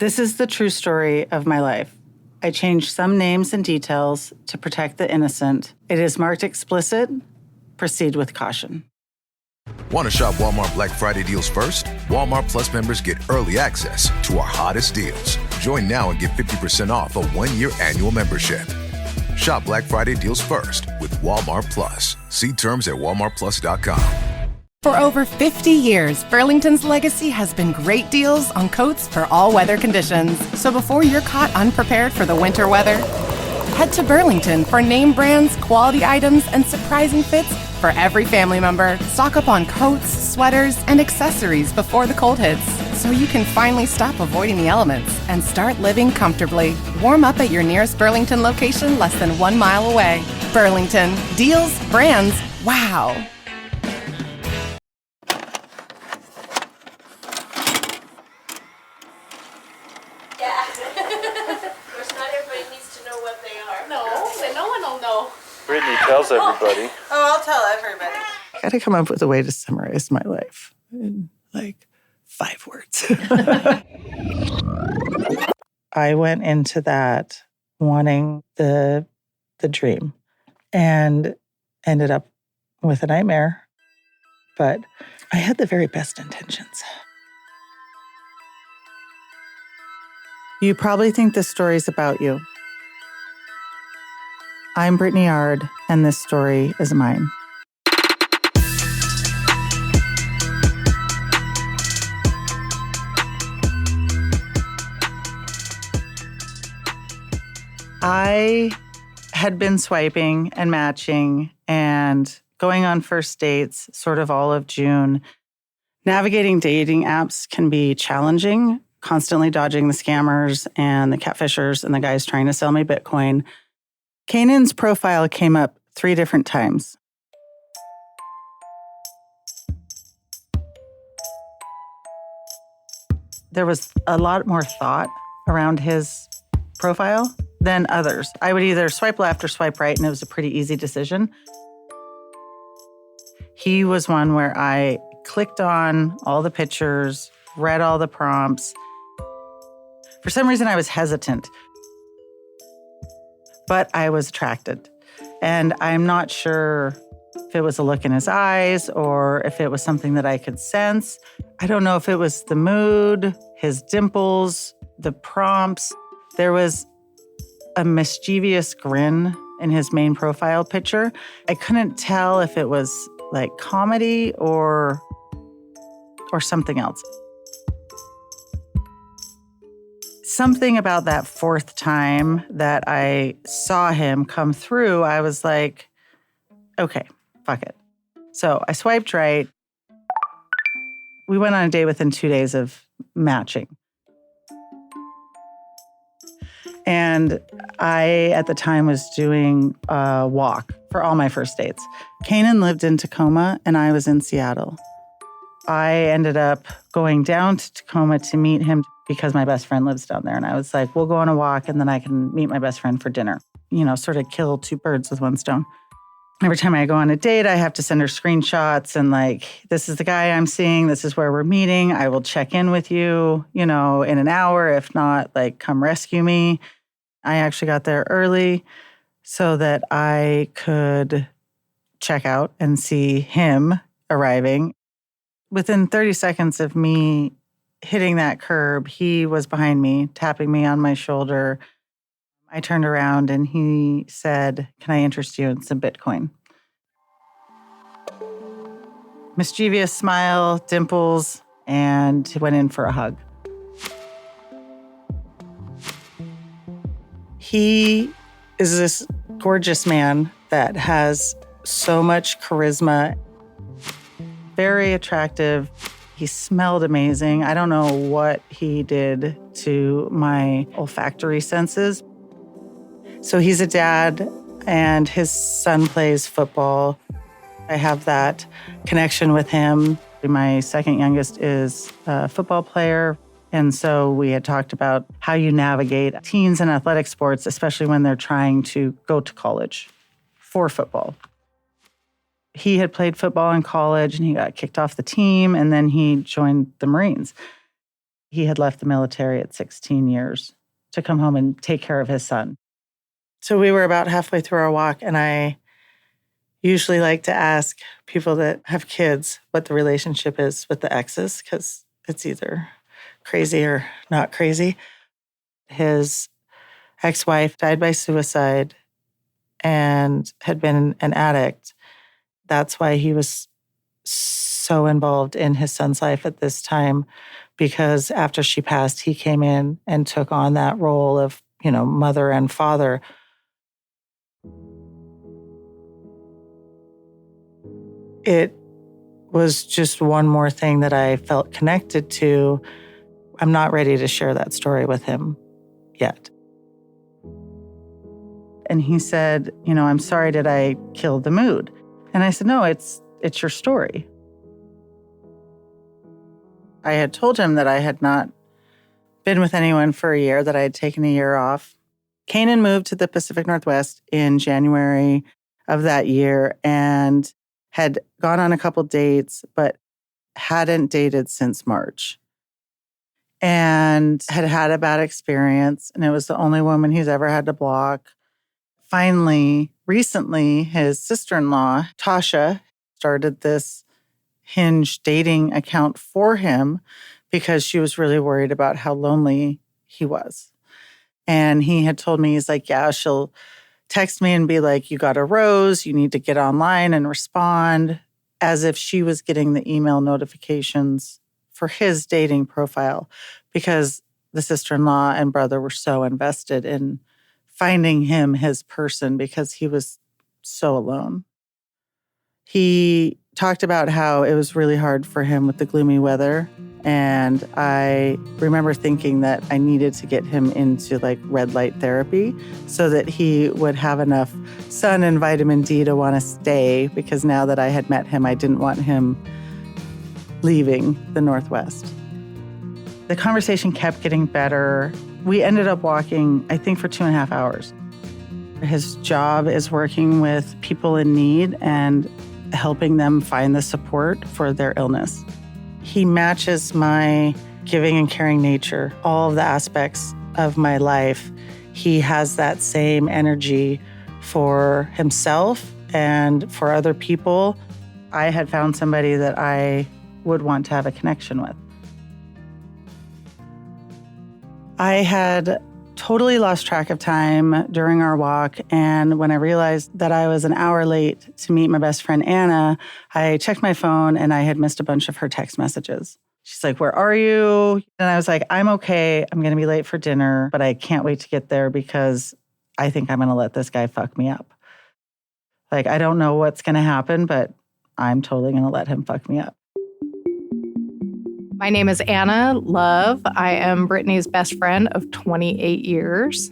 This is the true story of my life. I changed some names and details to protect the innocent. It is marked explicit. Proceed with caution. Want to shop Walmart Black Friday deals first? Walmart Plus members get early access to our hottest deals. Join now and get 50% off a one-year annual membership. Shop Black Friday deals first with Walmart Plus. See terms at walmartplus.com. For over 50 years, Burlington's legacy has been great deals on coats for all weather conditions. So before you're caught unprepared for the winter weather, head to Burlington for name brands, quality items, and surprising fits for every family member. Stock up on coats, sweaters, and accessories before the cold hits, so you can finally stop avoiding the elements and start living comfortably. Warm up at your nearest Burlington location less than 1 mile away. Burlington. Deals, brands, wow. Brittany tells everybody. Oh, I'll tell everybody. I got to come up with a way to summarize my life in like 5 words. I went into that wanting the dream and ended up with a nightmare, but I had the very best intentions. You probably think this story's about you. I'm Brittani Ard, and this story is mine. I had been swiping and matching and going on first dates sort of all of June. Navigating dating apps can be challenging, constantly dodging the scammers and the catfishers and the guys trying to sell me Bitcoin. Kanon's profile came up 3 different times. There was a lot more thought around his profile than others. I would either swipe left or swipe right, and it was a pretty easy decision. He was one where I clicked on all the pictures, read all the prompts. For some reason, I was hesitant. But I was attracted. And I'm not sure if it was a look in his eyes or if it was something that I could sense. I don't know if it was the mood, his dimples, the prompts. There was a mischievous grin in his main profile picture. I couldn't tell if it was like comedy or something else. Something about that 4th time that I saw him come through, I was like, okay, fuck it. So I swiped right. We went on a date within 2 days of matching. And I, at the time, was doing a walk for all my first dates. Kanon lived in Tacoma, and I was in Seattle. I ended up going down to Tacoma to meet him because my best friend lives down there. And I was like, we'll go on a walk and then I can meet my best friend for dinner. You know, sort of kill 2 birds with 1 stone. Every time I go on a date, I have to send her screenshots and like, this is the guy I'm seeing. This is where we're meeting. I will check in with you, you know, in an hour. If not, like, come rescue me. I actually got there early so that I could check out and see him arriving. Within 30 seconds of me hitting that curb, he was behind me, tapping me on my shoulder. I turned around and he said, "Can I interest you in some Bitcoin?" Mischievous smile, dimples, and he went in for a hug. He is this gorgeous man that has so much charisma, very attractive. He smelled amazing. I don't know what he did to my olfactory senses. So he's a dad, and his son plays football. I have that connection with him. My second youngest is a football player, and so we had talked about how you navigate teens in athletic sports, especially when they're trying to go to college for football. He had played football in college, and he got kicked off the team, and then he joined the Marines. He had left the military at 16 years to come home and take care of his son. So we were about halfway through our walk, and I usually like to ask people that have kids what the relationship is with the exes, because it's either crazy or not crazy. His ex-wife died by suicide and had been an addict. That's why he was so involved in his son's life at this time, because after she passed, he came in and took on that role of, mother and father. It was just one more thing that I felt connected to. I'm not ready to share that story with him yet. And he said, I'm sorry, did I kill the mood? And I said, no, it's your story. I had told him that I had not been with anyone for a year, that I had taken a year off. Kanon moved to the Pacific Northwest in January of that year and had gone on a couple dates, but hadn't dated since March. And had had a bad experience, and it was the only woman he's ever had to block. Finally, recently, his sister-in-law, Tasha, started this Hinge dating account for him because she was really worried about how lonely he was. And he had told me, he's like, yeah, she'll text me and be like, you got a rose, you need to get online and respond, as if she was getting the email notifications for his dating profile, because the sister-in-law and brother were so invested in finding him his person because he was so alone. He talked about how it was really hard for him with the gloomy weather. And I remember thinking that I needed to get him into red light therapy so that he would have enough sun and vitamin D to want to stay, because now that I had met him, I didn't want him leaving the Northwest. The conversation kept getting better. We ended up walking, I think, for 2.5 hours. His job is working with people in need and helping them find the support for their illness. He matches my giving and caring nature, all of the aspects of my life. He has that same energy for himself and for other people. I had found somebody that I would want to have a connection with. I had totally lost track of time during our walk, and when I realized that I was an hour late to meet my best friend Anna, I checked my phone and I had missed a bunch of her text messages. She's like, where are you? And I was like, I'm okay. I'm going to be late for dinner, but I can't wait to get there because I think I'm going to let this guy fuck me up. I don't know what's going to happen, but I'm totally going to let him fuck me up. My name is Anna Love. I am Brittany's best friend of 28 years.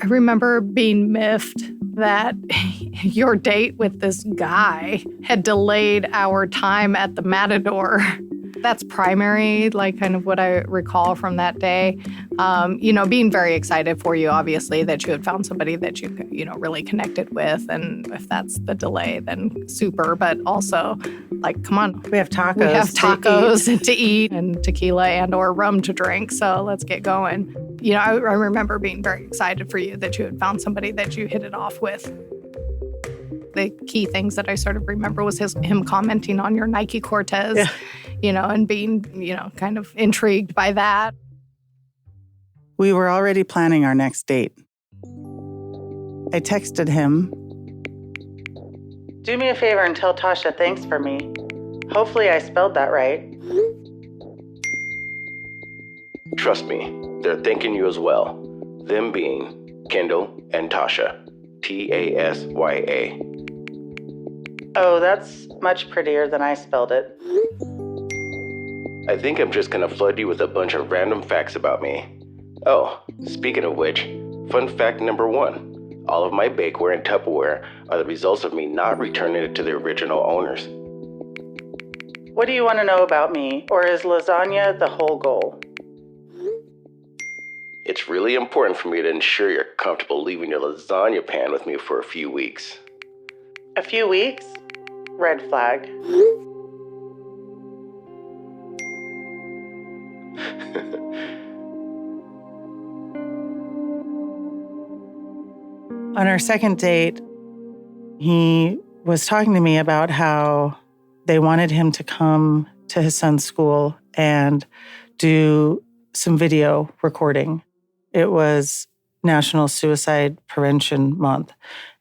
I remember being miffed that your date with this guy had delayed our time at the Matador. That's primary, kind of what I recall from that day. Being very excited for you, obviously, that you had found somebody that you really connected with. And if that's the delay, then super. But also, come on. We have tacos. We have tacos to eat and tequila and or rum to drink. So let's get going. I remember being very excited for you that you had found somebody that you hit it off with. The key things that I sort of remember was him commenting on your Nike Cortez, and being, kind of intrigued by that. We were already planning our next date. I texted him, do me a favor and tell Tasha thanks for me. Hopefully I spelled that right. Trust me, they're thanking you as well. Them being Kendall and Tasha. Tasya. Oh, that's much prettier than I spelled it. I think I'm just gonna flood you with a bunch of random facts about me. Oh, speaking of which, fun fact number 1. All of my bakeware and Tupperware are the results of me not returning it to the original owners. What do you want to know about me? Or is lasagna the whole goal? It's really important for me to ensure you're comfortable leaving your lasagna pan with me for a few weeks. A few weeks? Red flag. On our second date, he was talking to me about how they wanted him to come to his son's school and do some video recording. It was National Suicide Prevention Month.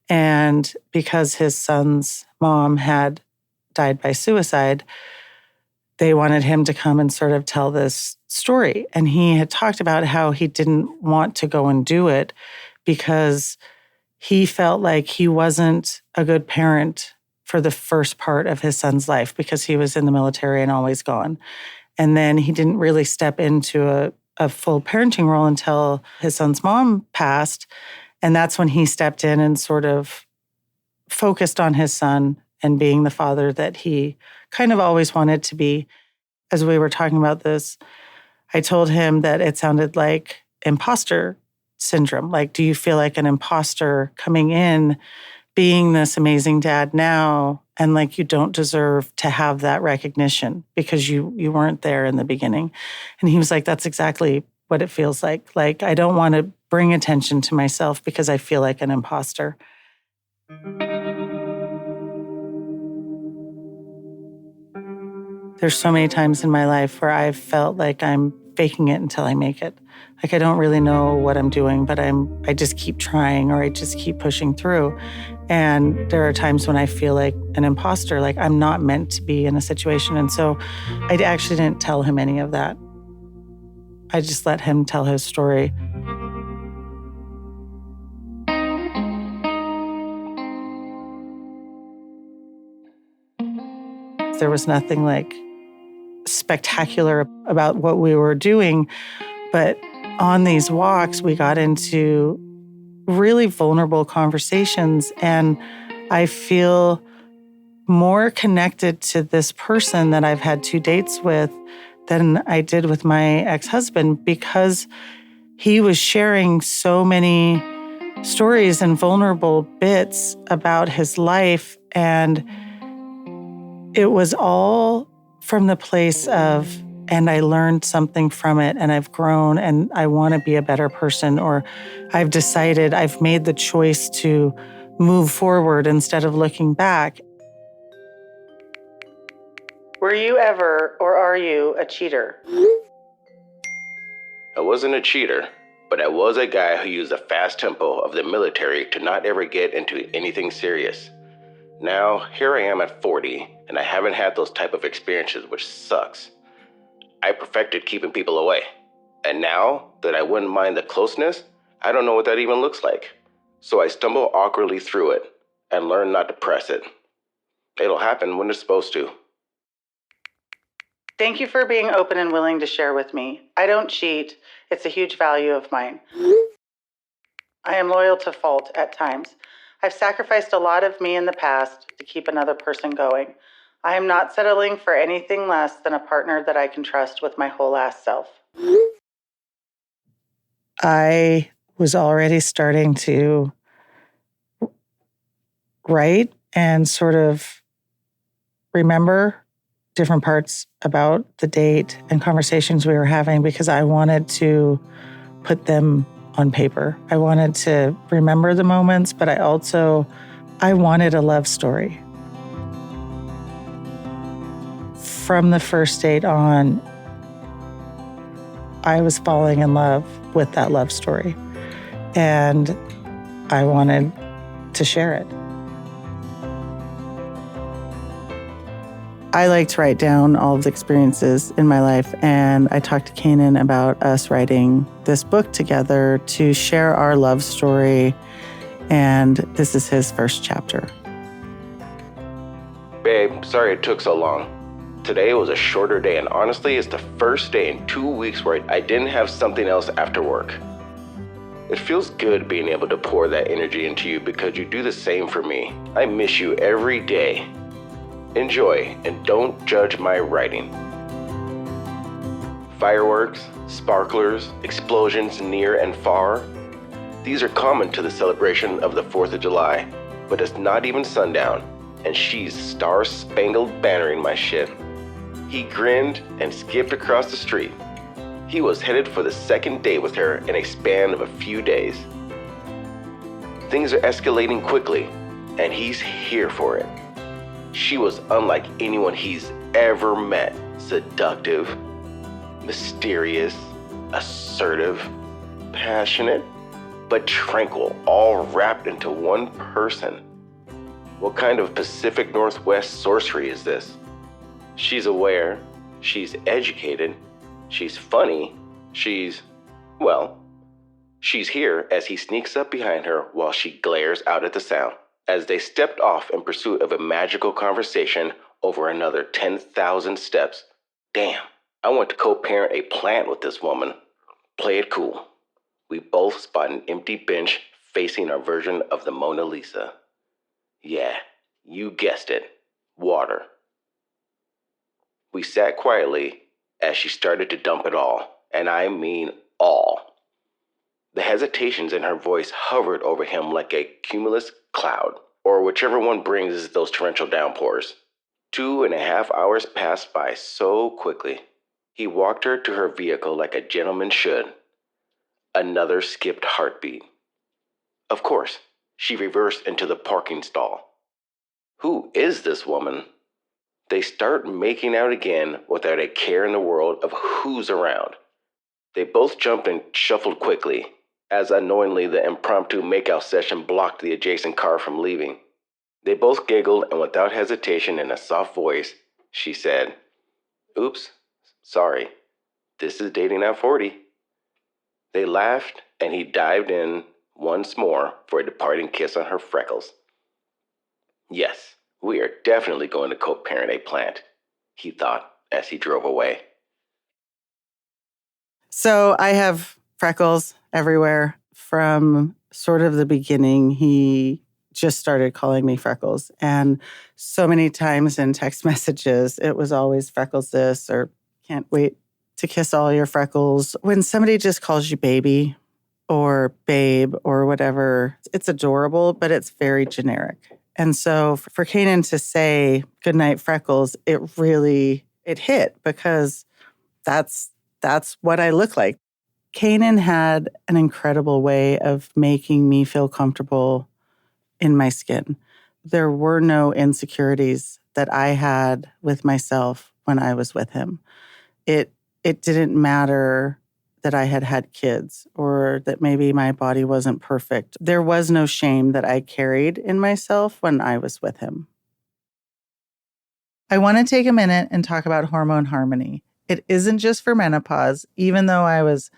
And because his son's mom had died by suicide, they wanted him to come and sort of tell this story. And he had talked about how he didn't want to go and do it because he felt like he wasn't a good parent for the first part of his son's life because he was in the military and always gone. And then he didn't really step into a full parenting role until his son's mom passed. And that's when he stepped in and sort of focused on his son and being the father that he kind of always wanted to be. As we were talking about this, I told him that it sounded like imposter syndrome. Like, do you feel like an imposter coming in, being this amazing dad now, and like you don't deserve to have that recognition because you weren't there in the beginning? And he was like, that's exactly what it feels like. Like, I don't want to bring attention to myself because I feel like an imposter. There's so many times in my life where I've felt like I'm faking it until I make it. Like I don't really know what I'm doing, but I just keep trying or I just keep pushing through. And there are times when I feel like an imposter, like I'm not meant to be in a situation. And so I actually didn't tell him any of that. I just let him tell his story. There was nothing like spectacular about what we were doing, but on these walks, we got into really vulnerable conversations, and I feel more connected to this person that I've had 2 dates with than I did with my ex-husband because he was sharing so many stories and vulnerable bits about his life, and it was all from the place of, and I learned something from it, and I've grown, and I want to be a better person, or I've decided, I've made the choice to move forward instead of looking back. Were you ever, or are you, a cheater? I wasn't a cheater, but I was a guy who used the fast tempo of the military to not ever get into anything serious. Now, here I am at 40, and I haven't had those type of experiences, which sucks. I perfected keeping people away. And now that I wouldn't mind the closeness, I don't know what that even looks like. So I stumble awkwardly through it and learn not to press it. It'll happen when it's supposed to. Thank you for being open and willing to share with me. I don't cheat. It's a huge value of mine. I am loyal to fault at times. I've sacrificed a lot of me in the past to keep another person going. I am not settling for anything less than a partner that I can trust with my whole ass self. I was already starting to write and sort of remember different parts about the date and conversations we were having because I wanted to put them on paper. I wanted to remember the moments, but I wanted a love story. From the first date on, I was falling in love with that love story, and I wanted to share it. I like to write down all of the experiences in my life, and I talked to Kanon about us writing this book together to share our love story, and this is his first chapter. Babe, sorry it took so long. Today was a shorter day, and honestly, it's the first day in 2 weeks where I didn't have something else after work. It feels good being able to pour that energy into you because you do the same for me. I miss you every day. Enjoy, and don't judge my writing. Fireworks, sparklers, explosions near and far. These are common to the celebration of the 4th of July, but it's not even sundown, and she's star-spangled bannering my shit. He grinned and skipped across the street. He was headed for the second date with her in a span of a few days. Things are escalating quickly, and he's here for it. She was unlike anyone he's ever met. Seductive, mysterious, assertive, passionate, but tranquil, all wrapped into one person. What kind of Pacific Northwest sorcery is this? She's aware, she's educated, she's funny, she's here as he sneaks up behind her while she glares out at the sound. As they stepped off in pursuit of a magical conversation over another 10,000 steps. Damn, I want to co-parent a plant with this woman. Play it cool. We both spot an empty bench facing our version of the Mona Lisa. Yeah, you guessed it. Water. We sat quietly as she started to dump it all, and I mean all. The hesitations in her voice hovered over him like a cumulus cloud, or whichever one brings those torrential downpours. 2.5 hours passed by so quickly. He walked her to her vehicle like a gentleman should. Another skipped heartbeat. Of course, she reversed into the parking stall. Who is this woman? They start making out again without a care in the world of who's around. They both jumped and shuffled quickly, as unknowingly the impromptu makeout session blocked the adjacent car from leaving. They both giggled, and without hesitation in a soft voice, she said, "Oops, sorry, this is dating at 40. They laughed, and he dived in once more for a departing kiss on her freckles. Yes, we are definitely going to co-parent a plant, he thought as he drove away. So I have freckles everywhere. From sort of the beginning, he just started calling me Freckles. And so many times in text messages, it was always Freckles this or can't wait to kiss all your freckles. When somebody just calls you baby or babe or whatever, it's adorable, but it's very generic. And so for Kanon to say goodnight freckles, it hit because that's what I look like. Kanon had an incredible way of making me feel comfortable in my skin. There were no insecurities that I had with myself when I was with him. It didn't matter that I had had kids or that maybe my body wasn't perfect. There was no shame that I carried in myself when I was with him. I want to take a minute and talk about hormone harmony. It isn't just for menopause, even though I was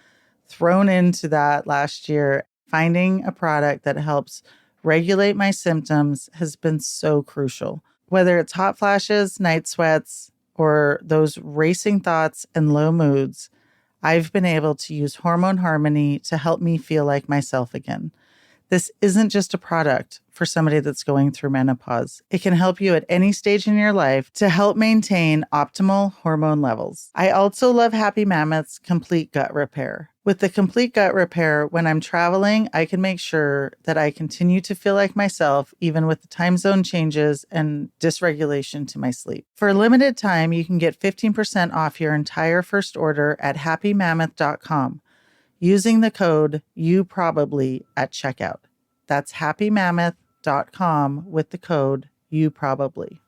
thrown into that last year. Finding a product that helps regulate my symptoms has been so crucial. Whether it's hot flashes, night sweats, or those racing thoughts and low moods, I've been able to use Hormone Harmony to help me feel like myself again. This isn't just a product for somebody that's going through menopause. It can help you at any stage in your life to help maintain optimal hormone levels. I also love Happy Mammoth's Complete Gut Repair. With the Complete Gut Repair, when I'm traveling, I can make sure that I continue to feel like myself, even with the time zone changes and dysregulation to my sleep. For a limited time, you can get 15% off your entire first order at happymammoth.com. using the code YouProbably at checkout. That's happymammoth.com with the code YouProbably.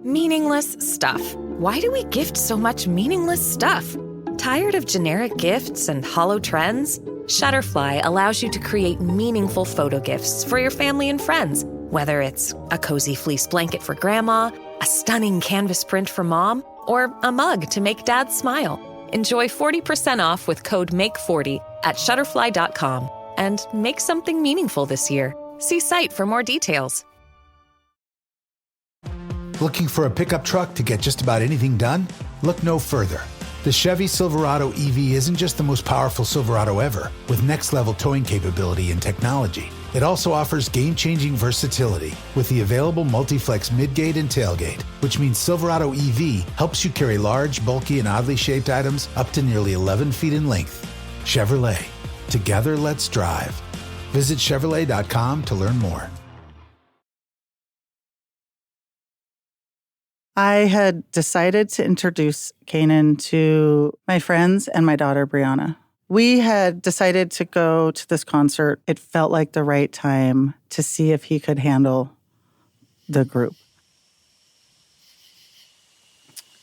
Meaningless stuff. Why do we gift so much meaningless stuff? Tired of generic gifts and hollow trends? Shutterfly allows you to create meaningful photo gifts for your family and friends. Whether it's a cozy fleece blanket for grandma, a stunning canvas print for mom, or a mug to make dad smile. Enjoy 40% off with code MAKE40 at Shutterfly.com and make something meaningful this year. See site for more details. Looking for a pickup truck to get just about anything done? Look no further. The Chevy Silverado EV isn't just the most powerful Silverado ever, with next-level towing capability and technology. It also offers game-changing versatility with the available multi-flex midgate and tailgate, which means Silverado EV helps you carry large, bulky, and oddly shaped items up to nearly 11 feet in length. Chevrolet. Together, let's drive. Visit Chevrolet.com to learn more. I had decided to introduce Kanon to my friends and my daughter, Brianna. We had decided to go to this concert. It felt like the right time to see if he could handle the group.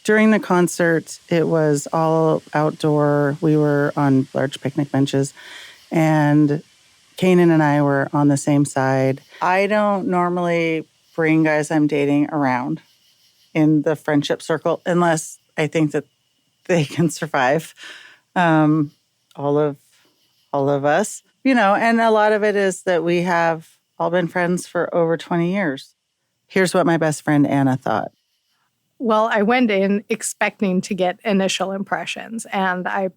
During the concert, it was all outdoor. We were on large picnic benches, and Kanon and I were on the same side. I don't normally bring guys I'm dating around in the friendship circle unless I think that they can survive. All of us, and a lot of it is that we have all been friends for over 20 years. Here's what my best friend Anna thought. Well, I went in expecting to get initial impressions, and I,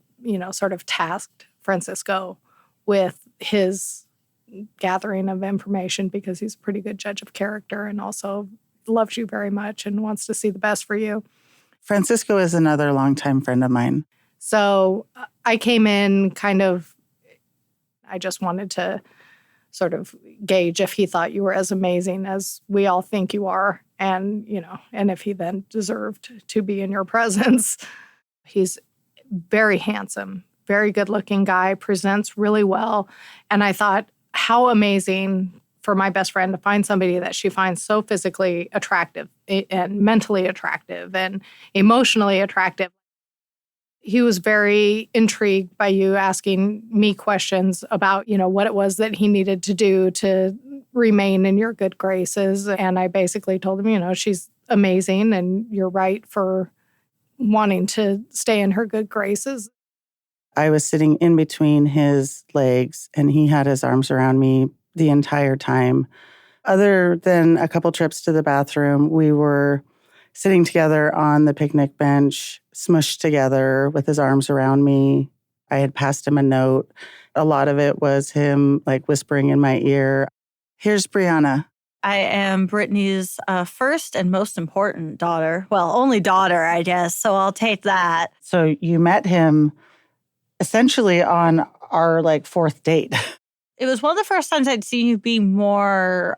sort of tasked Francisco with his gathering of information because he's a pretty good judge of character and also loves you very much and wants to see the best for you. Francisco is another longtime friend of mine. So I came in I just wanted to sort of gauge if he thought you were as amazing as we all think you are. And, and if he then deserved to be in your presence. He's very handsome, very good looking guy, presents really well. And I thought, how amazing for my best friend to find somebody that she finds so physically attractive and mentally attractive and emotionally attractive. He was very intrigued by you asking me questions about, what it was that he needed to do to remain in your good graces. And I basically told him, she's amazing and you're right for wanting to stay in her good graces. I was sitting in between his legs and he had his arms around me the entire time. Other than a couple trips to the bathroom, we were sitting together on the picnic bench, smushed together with his arms around me. I had passed him a note. A lot of it was him whispering in my ear. Here's Brianna. I am Brittany's first and most important daughter. Well, only daughter, I guess. So I'll take that. So you met him essentially on our fourth date. It was one of the first times I'd seen you be more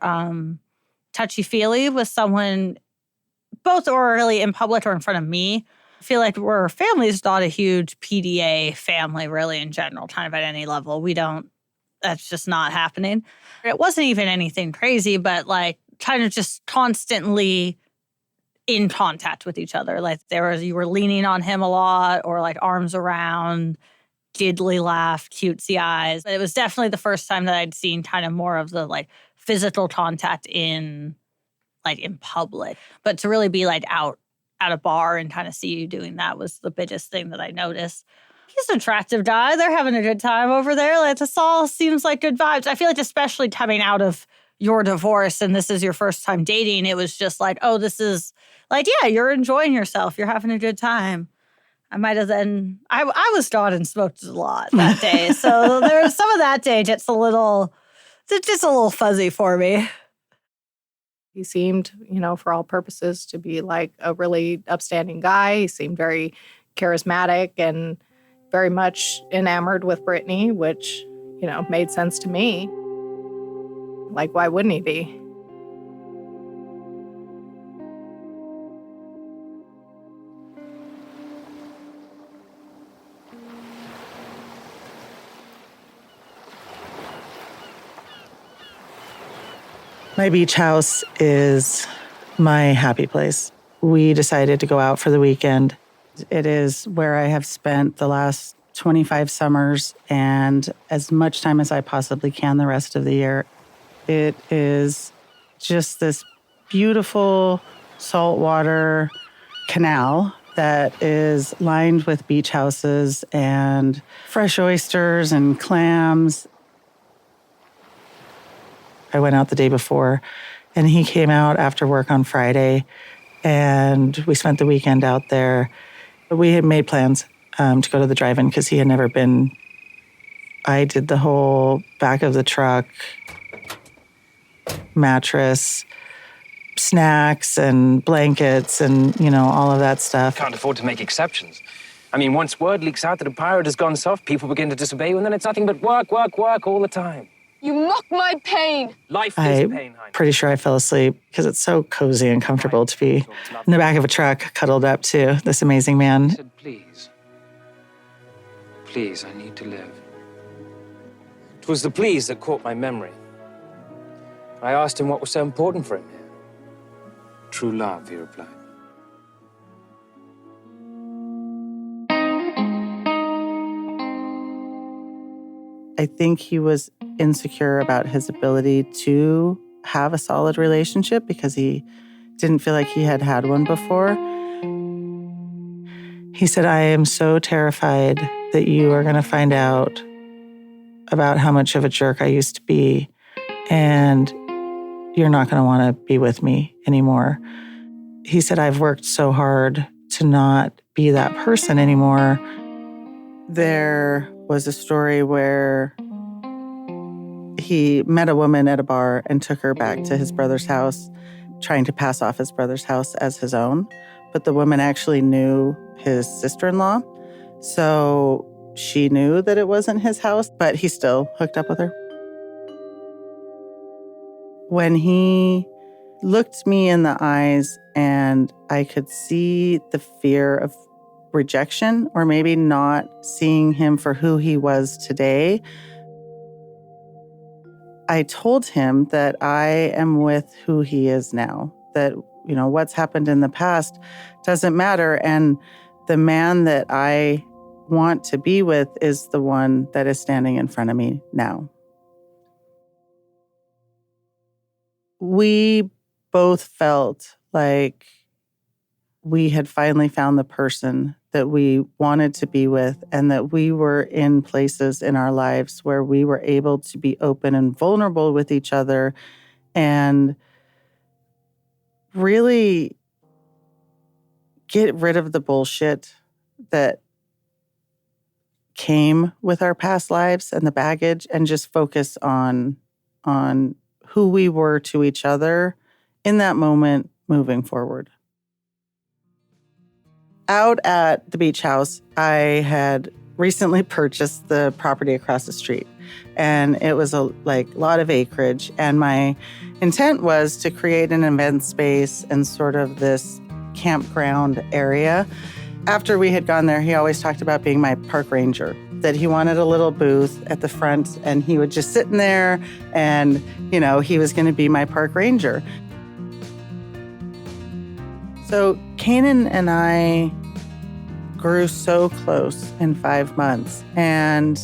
touchy-feely with someone, both orally in public or in front of me. I feel like our family's not a huge PDA family, really, in general, kind of at any level. That's just not happening. It wasn't even anything crazy, but kind of just constantly in contact with each other. You were leaning on him a lot or arms around, giddly laugh, cutesy eyes. It was definitely the first time that I'd seen kind of more of the physical contact in public. But to really be out at a bar and kind of see you doing that was the biggest thing that I noticed. He's an attractive guy. They're having a good time over there. This all seems like good vibes. I feel especially coming out of your divorce and this is your first time dating, it was just this is yeah, you're enjoying yourself. You're having a good time. I might have then, I was gone and smoked a lot that day. So there was some of that day just a little fuzzy for me. He seemed, for all purposes to be a really upstanding guy. He seemed very charismatic and very much enamored with Brittany, which, made sense to me. Why wouldn't he be? My beach house is my happy place. We decided to go out for the weekend. It is where I have spent the last 25 summers and as much time as I possibly can the rest of the year. It is just this beautiful saltwater canal that is lined with beach houses and fresh oysters and clams. I went out the day before, and he came out after work on Friday, and we spent the weekend out there. We had made plans to go to the drive-in because he had never been. I did the whole back of the truck, mattress, snacks and blankets and, all of that stuff. Can't afford to make exceptions. Once word leaks out that a pirate has gone soft, people begin to disobey you, and then it's nothing but work, work, work all the time. You mock my pain. Life is pain, I'm pretty sure I fell asleep because it's so cozy and comfortable to be in the back of a truck, cuddled up to this amazing man. I said, please. Please, I need to live. It was the please that caught my memory. I asked him what was so important for him here. True love, he replied. I think he was insecure about his ability to have a solid relationship because he didn't feel like he had had one before. He said, I am so terrified that you are going to find out about how much of a jerk I used to be, and you're not going to want to be with me anymore. He said, I've worked so hard to not be that person anymore. There was a story where he met a woman at a bar and took her back to his brother's house, trying to pass off his brother's house as his own. But the woman actually knew his sister-in-law. So she knew that it wasn't his house, but he still hooked up with her. When he looked me in the eyes and I could see the fear of rejection, or maybe not seeing him for who he was today, I told him that I am with who he is now, that, you know, what's happened in the past doesn't matter. And the man that I want to be with is the one that is standing in front of me now. We both felt like we had finally found the person that we wanted to be with, and that we were in places in our lives where we were able to be open and vulnerable with each other and really get rid of the bullshit that came with our past lives and the baggage, and just focus on who we were to each other in that moment moving forward. Out at the beach house, I had recently purchased the property across the street, and it was a lot of acreage. And my intent was to create an event space and sort of this campground area. After we had gone there, he always talked about being my park ranger, that he wanted a little booth at the front and he would just sit in there and, you know, he was going to be my park ranger. So Kanon and I grew so close in 5 months, and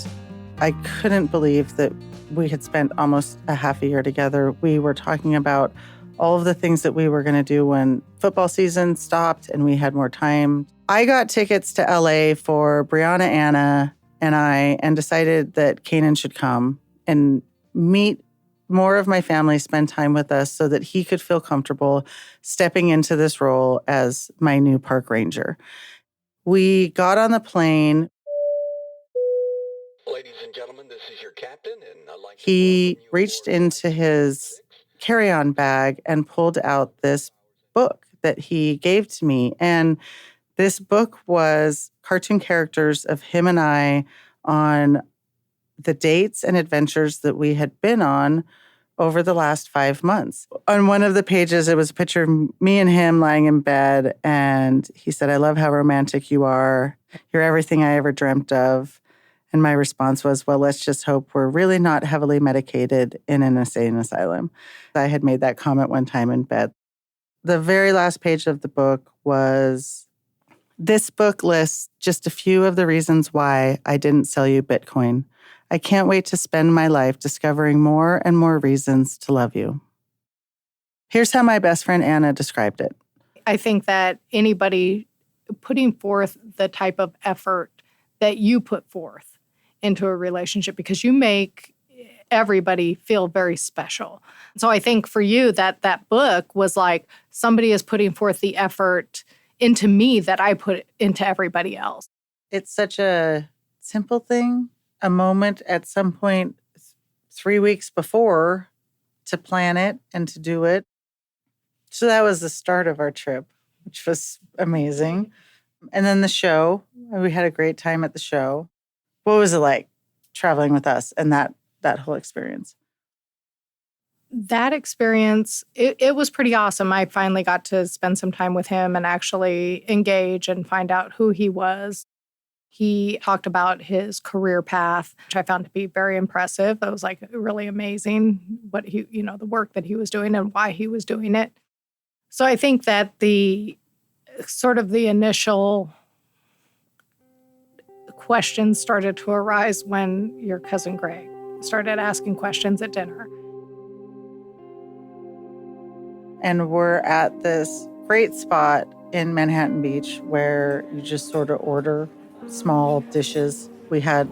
I couldn't believe that we had spent almost a half a year together. We were talking about all of the things that we were going to do when football season stopped and we had more time. I got tickets to LA for Brianna, Anna, and I, and decided that Kanon should come and meet more of my family, spend time with us so that he could feel comfortable stepping into this role as my new park ranger. We got on the plane. Ladies and gentlemen, this is your captain, and I'd like He reached into his carry-on bag and pulled out this book that he gave to me. And this book was cartoon characters of him and I on the dates and adventures that we had been on over the last 5 months. On one of the pages, it was a picture of me and him lying in bed, and he said, I love how romantic you are. You're everything I ever dreamt of. And my response was, well, let's just hope we're really not heavily medicated in an insane asylum. I had made that comment one time in bed. The very last page of the book was, this book lists just a few of the reasons why I didn't sell you Bitcoin. I can't wait to spend my life discovering more and more reasons to love you. Here's how my best friend Anna described it. I think that anybody putting forth the type of effort that you put forth into a relationship, because you make everybody feel very special. So I think for you that book was like somebody is putting forth the effort into me that I put into everybody else. It's such a simple thing, a moment at some point 3 weeks before to plan it and to do it. So that was the start of our trip, which was amazing. And then the show, we had a great time at the show. What was it like traveling with us and that whole experience? That experience, it was pretty awesome. I finally got to spend some time with him and actually engage and find out who he was. He talked about his career path, which I found to be very impressive. It was like really amazing what he, the work that he was doing and why he was doing it. So I think that the initial questions started to arise when your cousin Greg started asking questions at dinner. And we're at this great spot in Manhattan Beach where you just sort of order small dishes. We had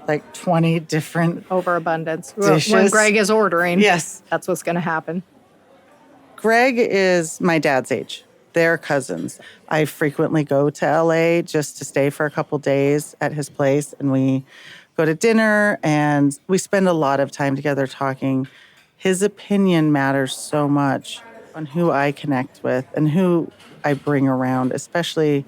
like 20 different overabundance dishes. When Greg is ordering. Yes. That's what's going to happen. Greg is my dad's age. They're cousins. I frequently go to LA just to stay for a couple days at his place, and we go to dinner and we spend a lot of time together talking. His opinion matters so much on who I connect with and who I bring around, especially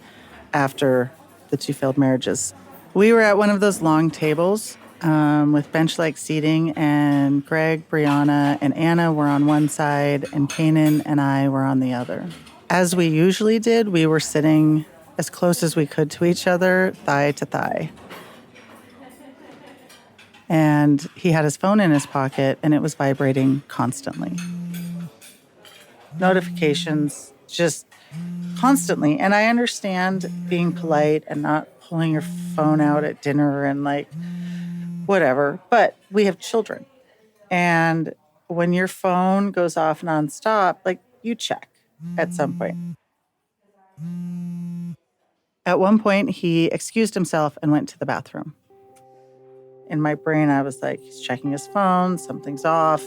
after the 2 failed marriages. We were at one of those long tables with bench-like seating, and Greg, Brianna, and Anna were on one side, and Kanon and I were on the other. As we usually did, we were sitting as close as we could to each other, thigh to thigh. And he had his phone in his pocket, and it was vibrating constantly. Notifications, just constantly. And I understand being polite and not pulling your phone out at dinner and like whatever, but we have children. And when your phone goes off nonstop, like you check at some point. At one point, he excused himself and went to the bathroom. In my brain, I was like, he's checking his phone, something's off.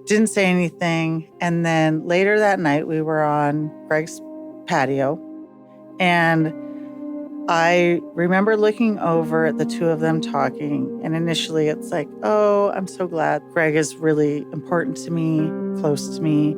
Didn't say anything. And then later that night, we were on Greg's patio. And I remember looking over at the two of them talking. And initially, it's like, oh, I'm so glad Greg is really important to me, close to me.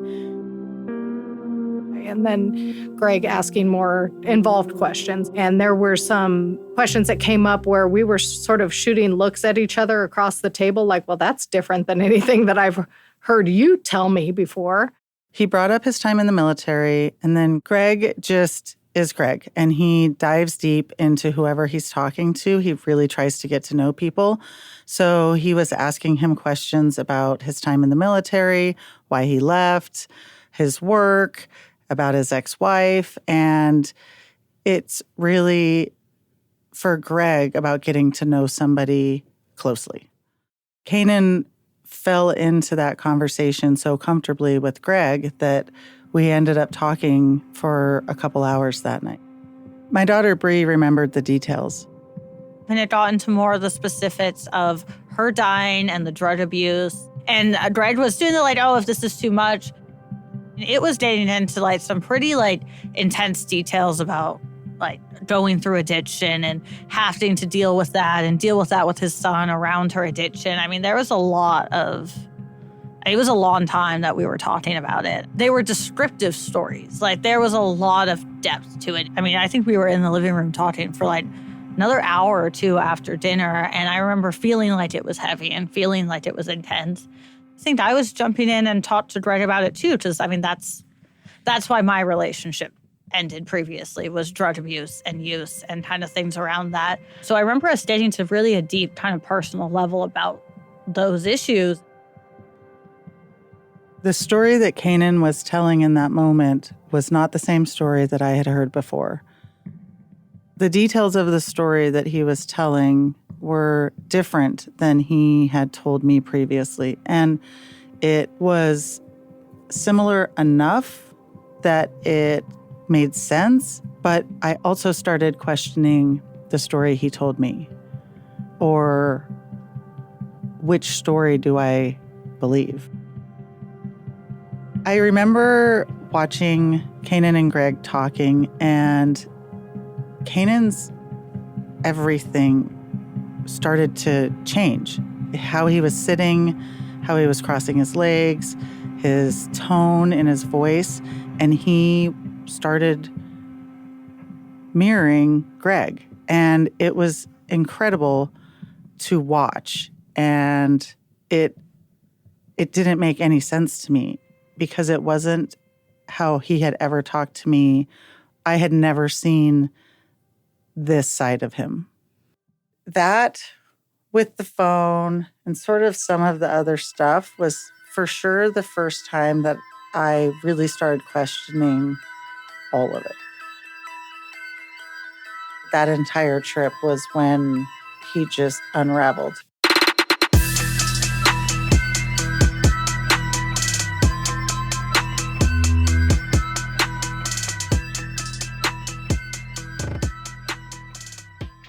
And then Greg asking more involved questions. And there were some questions that came up where we were sort of shooting looks at each other across the table, like, well, that's different than anything that I've heard you tell me before. He brought up his time in the military, and then Greg just is Greg, and he dives deep into whoever he's talking to. He really tries to get to know people. So he was asking him questions about his time in the military, why he left, his work, about his ex-wife, and it's really, for Greg, about getting to know somebody closely. Kanon fell into that conversation so comfortably with Greg that we ended up talking for a couple hours that night. My daughter, Bree, remembered the details. And it got into more of the specifics of her dying and the drug abuse. And Greg was doing the like, oh, if this is too much. It was getting into like some pretty like intense details about like going through addiction and having to deal with that and deal with that with his son around her addiction. I mean, there was it was a long time that we were talking about it. They were descriptive stories. Like there was a lot of depth to it. I mean, I think we were in the living room talking for like another hour or two after dinner. And I remember feeling like it was heavy and feeling like it was intense. I think I was jumping in and talked to Greg about it too, because I mean, that's why my relationship ended previously, was drug abuse and use and kind of things around that. So I remember us getting to really a deep kind of personal level about those issues. The story that Kanon was telling in that moment was not the same story that I had heard before. The details of the story that he was telling were different than he had told me previously. And it was similar enough that it made sense, but I also started questioning the story he told me. Or which story do I believe? I remember watching Kanon and Greg talking, and Kanon's everything started to change. How he was sitting, how he was crossing his legs, his tone in his voice, and he started mirroring Greg. And it was incredible to watch. And it didn't make any sense to me because it wasn't how he had ever talked to me. I had never seen this side of him. That, with the phone and sort of some of the other stuff, was for sure the first time that I really started questioning all of it. That entire trip was when he just unraveled.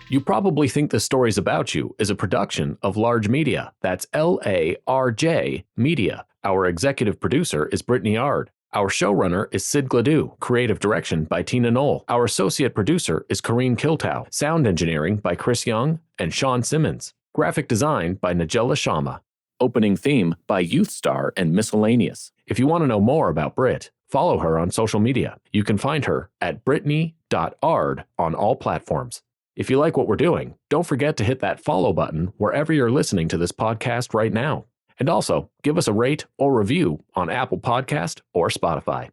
You probably think The Stories About You is a production of Large Media. That's LARJ Media. Our executive producer is Brittani Ard. Our showrunner is Sid Gladue. Creative direction by Tina Knoll. Our associate producer is Kareen Kiltow. Sound engineering by Chris Young and Sean Simmons. Graphic design by Nigella Sharma. Opening theme by Youth Star and Miscellaneous. If you want to know more about Britt, follow her on social media. You can find her at brittani.ard on all platforms. If you like what we're doing, don't forget to hit that follow button wherever you're listening to this podcast right now. And also, give us a rate or review on Apple Podcast or Spotify.